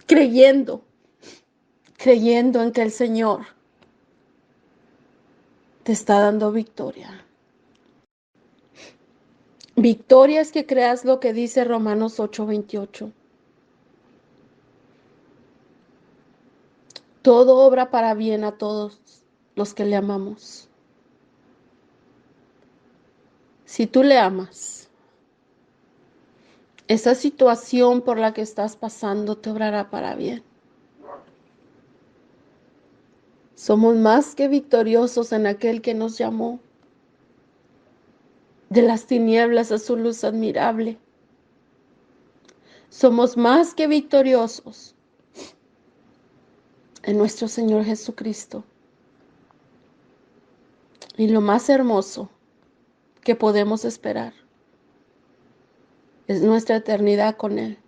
creyendo en que el Señor te está dando victoria. Victoria es que creas lo que dice Romanos 8:28. Todo obra para bien a todos los que le amamos. Si tú le amas, Esa situación por la que estás pasando te obrará para bien. Somos más que victoriosos en aquel que nos llamó de las tinieblas a su luz admirable. Somos más que victoriosos en nuestro Señor Jesucristo. Y lo más hermoso que podemos esperar es nuestra eternidad con Él.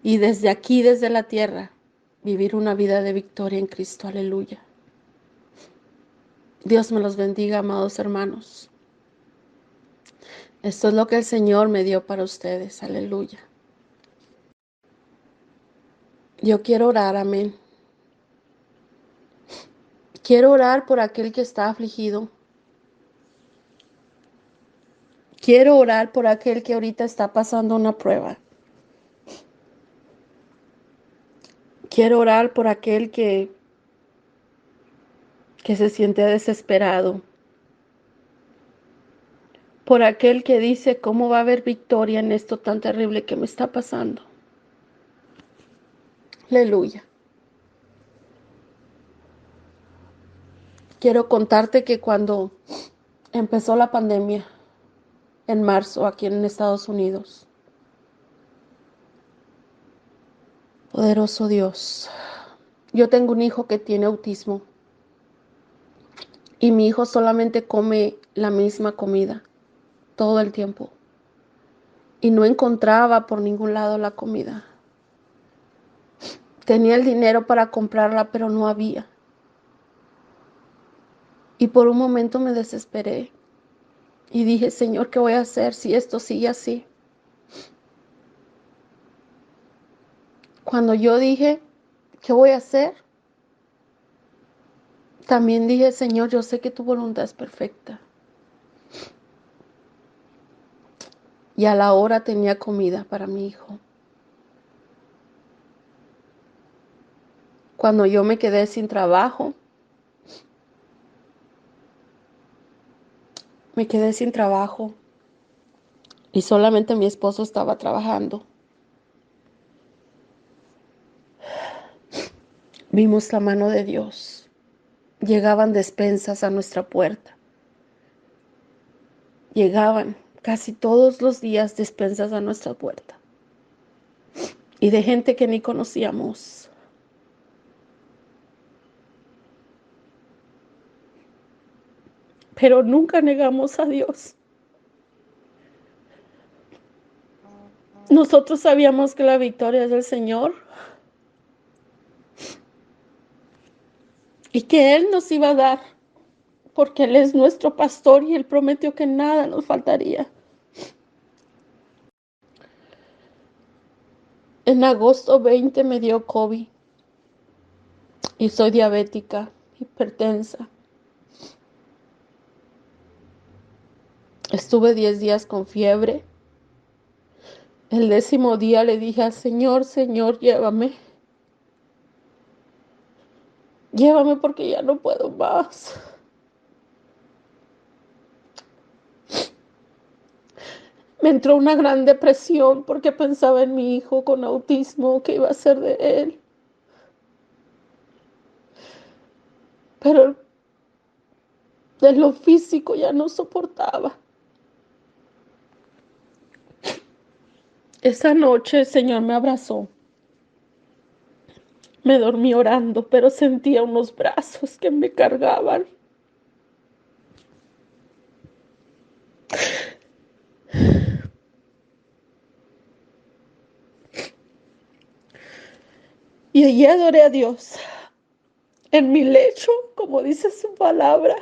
Y desde aquí, desde la tierra, vivir una vida de victoria en Cristo. Aleluya. Dios me los bendiga, amados hermanos. Esto es lo que el Señor me dio para ustedes. Aleluya. Yo quiero orar, amén. Quiero orar por aquel que está afligido. Quiero orar por aquel que ahorita está pasando una prueba. Quiero orar por aquel que se siente desesperado. Por aquel que dice, ¿cómo va a haber victoria en esto tan terrible que me está pasando? Aleluya. Quiero contarte que cuando empezó la pandemia, en marzo, aquí en Estados Unidos, poderoso Dios, yo tengo un hijo que tiene autismo y mi hijo solamente come la misma comida todo el tiempo y no encontraba por ningún lado la comida. Tenía el dinero para comprarla, pero no había. Y por un momento me desesperé y dije, Señor, ¿qué voy a hacer si esto sigue así? Cuando yo dije, ¿qué voy a hacer? También dije, Señor, yo sé que tu voluntad es perfecta. Y a la hora tenía comida para mi hijo. Cuando yo me quedé sin trabajo, y solamente mi esposo estaba trabajando. Vimos la mano de Dios. Llegaban despensas a nuestra puerta. Llegaban casi todos los días despensas a nuestra puerta. Y de gente que ni conocíamos. Pero nunca negamos a Dios. Nosotros sabíamos que la victoria es del Señor. Y que Él nos iba a dar. Porque Él es nuestro pastor y Él prometió que nada nos faltaría. En agosto 20 me dio COVID. Y soy diabética, hipertensa. Estuve 10 días con fiebre. El 10º día le dije al Señor, Señor, llévame. Llévame porque ya no puedo más. Me entró una gran depresión porque pensaba en mi hijo con autismo, qué iba a ser de él. Pero de lo físico ya no soportaba. Esa noche el Señor me abrazó. Me dormí orando, pero sentía unos brazos que me cargaban. Y allí adoré a Dios. En mi lecho, como dice su palabra,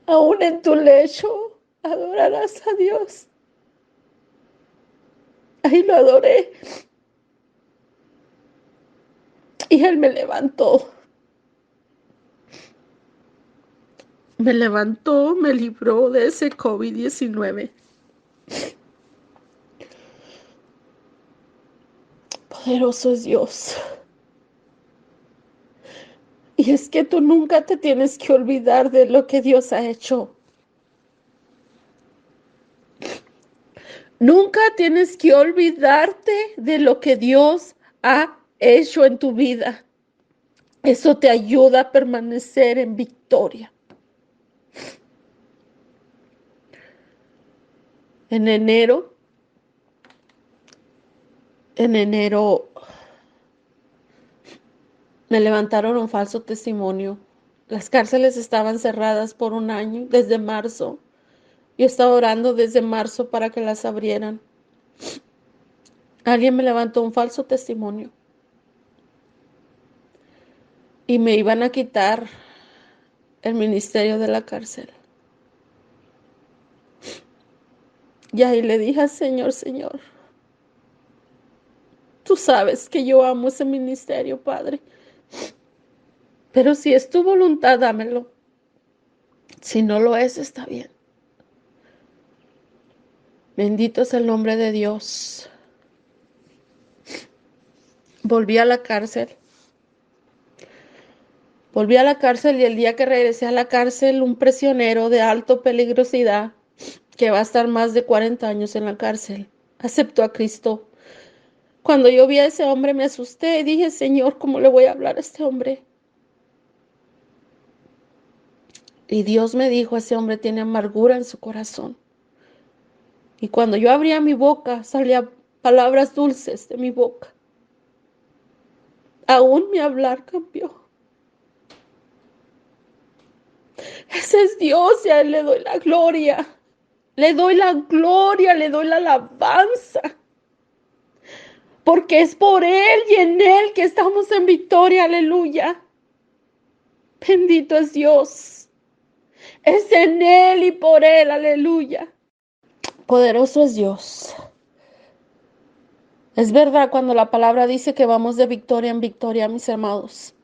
aún en tu lecho adorarás a Dios. Ahí lo adoré. Y Él me levantó. Me levantó, me libró de ese COVID-19. Poderoso es Dios. Y es que tú nunca te tienes que olvidar de lo que Dios ha hecho. Nunca tienes que olvidarte de lo que Dios ha hecho en tu vida. Eso te ayuda a permanecer en victoria. En enero, en enero me levantaron un falso testimonio. Las cárceles estaban cerradas por un año, desde marzo. Yo estaba orando desde marzo para que las abrieran. Alguien me levantó un falso testimonio y me iban a quitar el ministerio de la cárcel. Y ahí le dije al Señor, Señor, tú sabes que yo amo ese ministerio, Padre. Pero si es tu voluntad, dámelo. Si no lo es, está bien. Bendito es el nombre de Dios. Volví a la cárcel. Volví a la cárcel y el día que regresé a la cárcel, un prisionero de alta peligrosidad, que va a estar más de 40 años en la cárcel, aceptó a Cristo. Cuando yo vi a ese hombre me asusté y dije, Señor, ¿cómo le voy a hablar a este hombre? Y Dios me dijo, ese hombre tiene amargura en su corazón. Y cuando yo abría mi boca, salían palabras dulces de mi boca. Aún mi hablar cambió. Ese es Dios y a Él le doy la gloria. Le doy la gloria, le doy la alabanza. Porque es por Él y en Él que estamos en victoria. Aleluya. Bendito es Dios. Es en Él y por Él. Aleluya. Poderoso es Dios. Es verdad cuando la palabra dice que vamos de victoria en victoria, mis hermanos.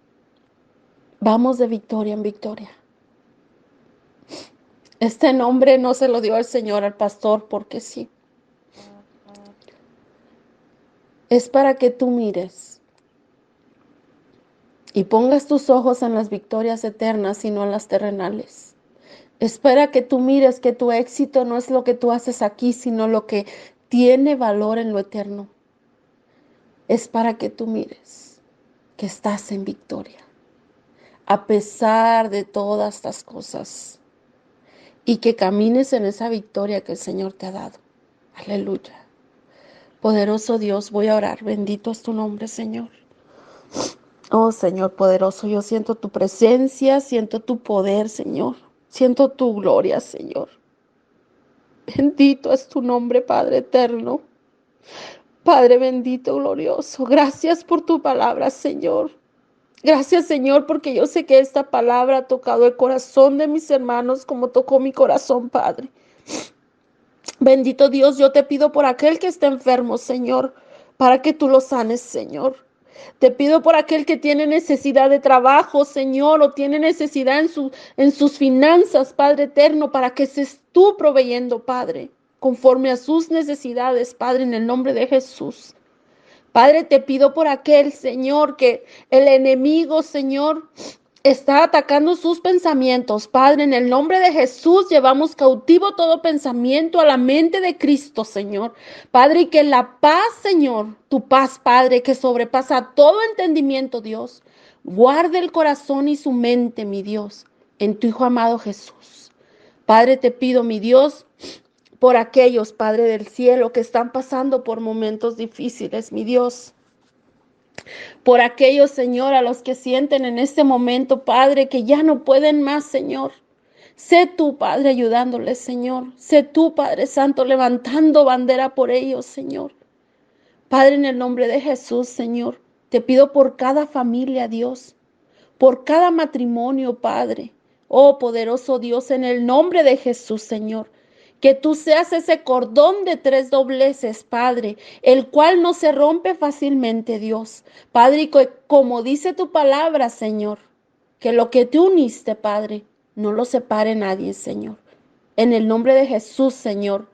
Vamos de victoria en victoria. Este nombre no se lo dio el Señor al pastor porque sí. Es para que tú mires y pongas tus ojos en las victorias eternas y no en las terrenales. Es para que tú mires que tu éxito no es lo que tú haces aquí, sino lo que tiene valor en lo eterno. Es para que tú mires que estás en victoria, a pesar de todas estas cosas, y que camines en esa victoria que el Señor te ha dado. Aleluya. Poderoso Dios, voy a orar. Bendito es tu nombre, Señor. Oh, Señor poderoso, yo siento tu presencia, siento tu poder, Señor. Siento tu gloria, Señor. Bendito es tu nombre, Padre eterno. Padre bendito, glorioso. Gracias por tu palabra, Señor. Gracias, Señor, porque yo sé que esta palabra ha tocado el corazón de mis hermanos como tocó mi corazón, Padre. Bendito Dios, yo te pido por aquel que está enfermo, Señor, para que tú lo sanes, Señor. Te pido por aquel que tiene necesidad de trabajo, Señor, o tiene necesidad en sus finanzas, Padre eterno, para que seas tú proveyendo, Padre, conforme a sus necesidades, Padre, en el nombre de Jesús. Padre, te pido por aquel, Señor, que el enemigo, Señor, está atacando sus pensamientos. Padre, en el nombre de Jesús llevamos cautivo todo pensamiento a la mente de Cristo, Señor. Padre, y que la paz, Señor, tu paz, Padre, que sobrepasa todo entendimiento, Dios, guarde el corazón y su mente, mi Dios, en tu Hijo amado Jesús. Padre, te pido, mi Dios, por aquellos, Padre del cielo, que están pasando por momentos difíciles, mi Dios. Por aquellos, Señor, a los que sienten en este momento, Padre, que ya no pueden más, Señor. Sé tú, Padre, ayudándoles, Señor. Sé tú, Padre Santo, levantando bandera por ellos, Señor. Padre, en el nombre de Jesús, Señor, te pido por cada familia, Dios, por cada matrimonio, Padre. Oh, poderoso Dios, en el nombre de Jesús, Señor. Que tú seas ese cordón de 3 dobleces, Padre, el cual no se rompe fácilmente, Dios. Padre, y como dice tu palabra, Señor, que lo que tú uniste, Padre, no lo separe nadie, Señor. En el nombre de Jesús, Señor,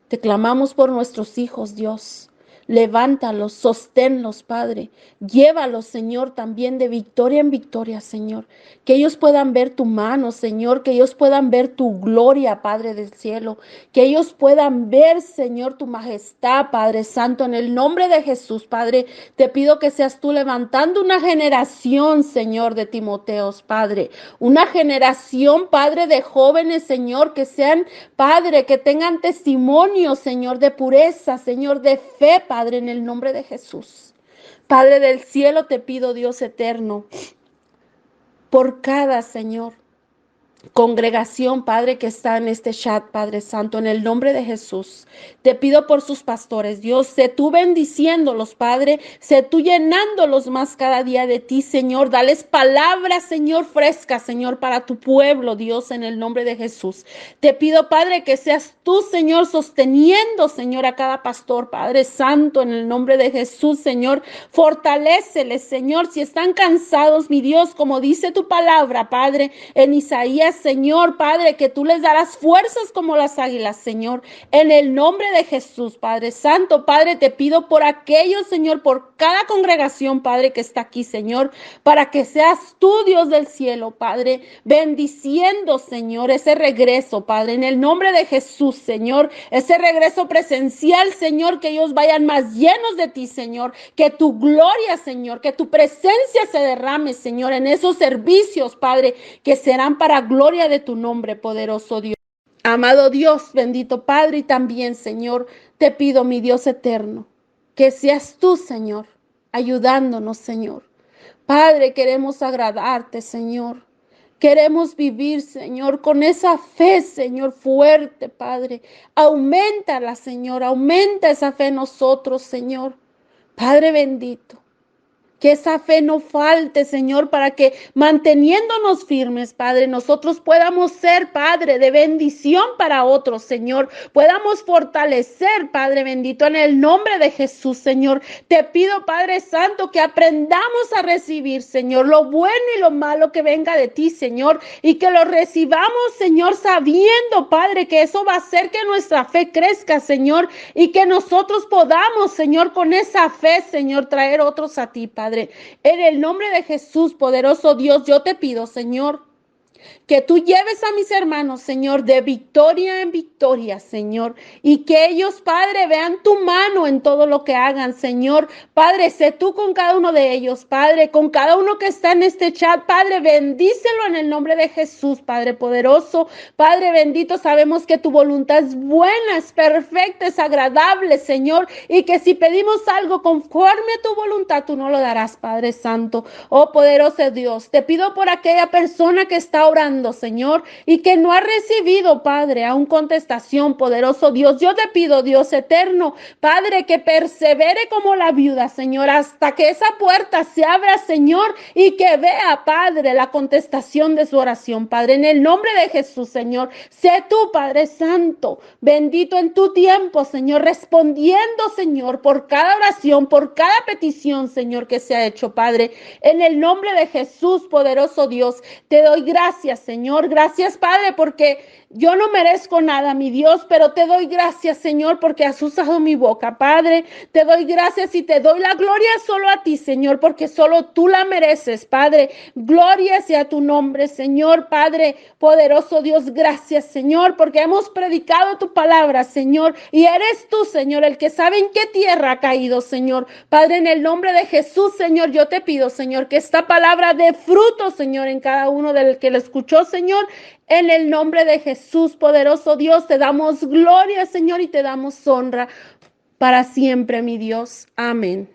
te clamamos por nuestros hijos, Dios. Levántalos, sosténlos, Padre. Llévalos, Señor, también de victoria en victoria, Señor. Que ellos puedan ver tu mano, Señor. Que ellos puedan ver tu gloria, Padre del cielo. Que ellos puedan ver, Señor, tu majestad, Padre Santo. En el nombre de Jesús, Padre, te pido que seas tú levantando una generación, Señor, de Timoteos, Padre. Una generación, Padre, de jóvenes, Señor, que sean, Padre, que tengan testimonio, Señor, de pureza, Señor, de fe, Padre, en el nombre de Jesús. Padre del cielo, te pido, Dios eterno, por cada, Señor, congregación, Padre, que está en este chat, Padre Santo, en el nombre de Jesús. Te pido por sus pastores, Dios, sé tú bendiciéndolos, Padre, sé tú llenándolos más cada día de ti, Señor. Dales palabras, Señor, frescas, Señor, para tu pueblo, Dios, en el nombre de Jesús. Te pido, Padre, que seas tú, Señor, sosteniendo, Señor, a cada pastor, Padre Santo, en el nombre de Jesús, Señor. Fortaléceles, Señor, si están cansados, mi Dios, como dice tu palabra, Padre, en Isaías, Señor, Padre, que tú les darás fuerzas como las águilas, Señor, en el nombre de Jesús, Padre Santo. Padre, te pido por aquellos, Señor, por cada congregación, Padre, que está aquí, Señor, para que seas tú, Dios del cielo, Padre, bendiciendo, Señor, ese regreso, Padre, en el nombre de Jesús, Señor, ese regreso presencial, Señor, que ellos vayan más llenos de ti, Señor, que tu gloria, Señor, que tu presencia se derrame, Señor, en esos servicios, Padre, que serán para gloria de tu nombre, poderoso Dios. Amado Dios, bendito Padre, y también, Señor, te pido, mi Dios eterno, que seas tú, Señor, ayudándonos, Señor. Padre, queremos agradarte, Señor. Queremos vivir, Señor, con esa fe, Señor, fuerte, Padre. Auméntala, Señor, aumenta esa fe en nosotros, Señor. Padre bendito. Que esa fe no falte, Señor, para que manteniéndonos firmes, Padre, nosotros podamos ser, Padre, de bendición para otros, Señor. Podamos fortalecer, Padre bendito, en el nombre de Jesús, Señor. Te pido, Padre Santo, que aprendamos a recibir, Señor, lo bueno y lo malo que venga de ti, Señor, y que lo recibamos, Señor, sabiendo, Padre, que eso va a hacer que nuestra fe crezca, Señor, y que nosotros podamos, Señor, con esa fe, Señor, traer otros a ti, Padre. En el nombre de Jesús, poderoso Dios, yo te pido, Señor, que tú lleves a mis hermanos, Señor, de victoria en victoria, Señor, y que ellos, Padre, vean tu mano en todo lo que hagan, Señor. Padre, sé tú con cada uno de ellos, Padre, con cada uno que está en este chat, Padre, bendícelo en el nombre de Jesús, Padre poderoso, Padre bendito. Sabemos que tu voluntad es buena, es perfecta, es agradable, Señor, y que si pedimos algo conforme a tu voluntad, tú no lo darás, Padre Santo. Oh poderoso Dios, te pido por aquella persona que está orando, Señor, y que no ha recibido, Padre, aún contestación, poderoso Dios. Yo te pido, Dios eterno, Padre, que persevere como la viuda, Señor, hasta que esa puerta se abra, Señor, y que vea, Padre, la contestación de su oración, Padre, en el nombre de Jesús, Señor. Sé tú, Padre Santo, bendito en tu tiempo, Señor, respondiendo, Señor, por cada oración, por cada petición, Señor, que se ha hecho, Padre, en el nombre de Jesús, poderoso Dios. Te doy gracias, Señor. Gracias, Padre, porque yo no merezco nada, mi Dios, pero te doy gracias, Señor, porque has usado mi boca, Padre. Te doy gracias y te doy la gloria solo a ti, Señor, porque solo tú la mereces, Padre. Gloria sea tu nombre, Señor, Padre, poderoso Dios. Gracias, Señor, porque hemos predicado tu palabra, Señor, y eres tú, Señor, el que sabe en qué tierra ha caído, Señor. Padre, en el nombre de Jesús, Señor, yo te pido, Señor, que esta palabra dé fruto, Señor, en cada uno del que la escuchó, Señor. En el nombre de Jesús, poderoso Dios, te damos gloria, Señor, y te damos honra para siempre, mi Dios. Amén.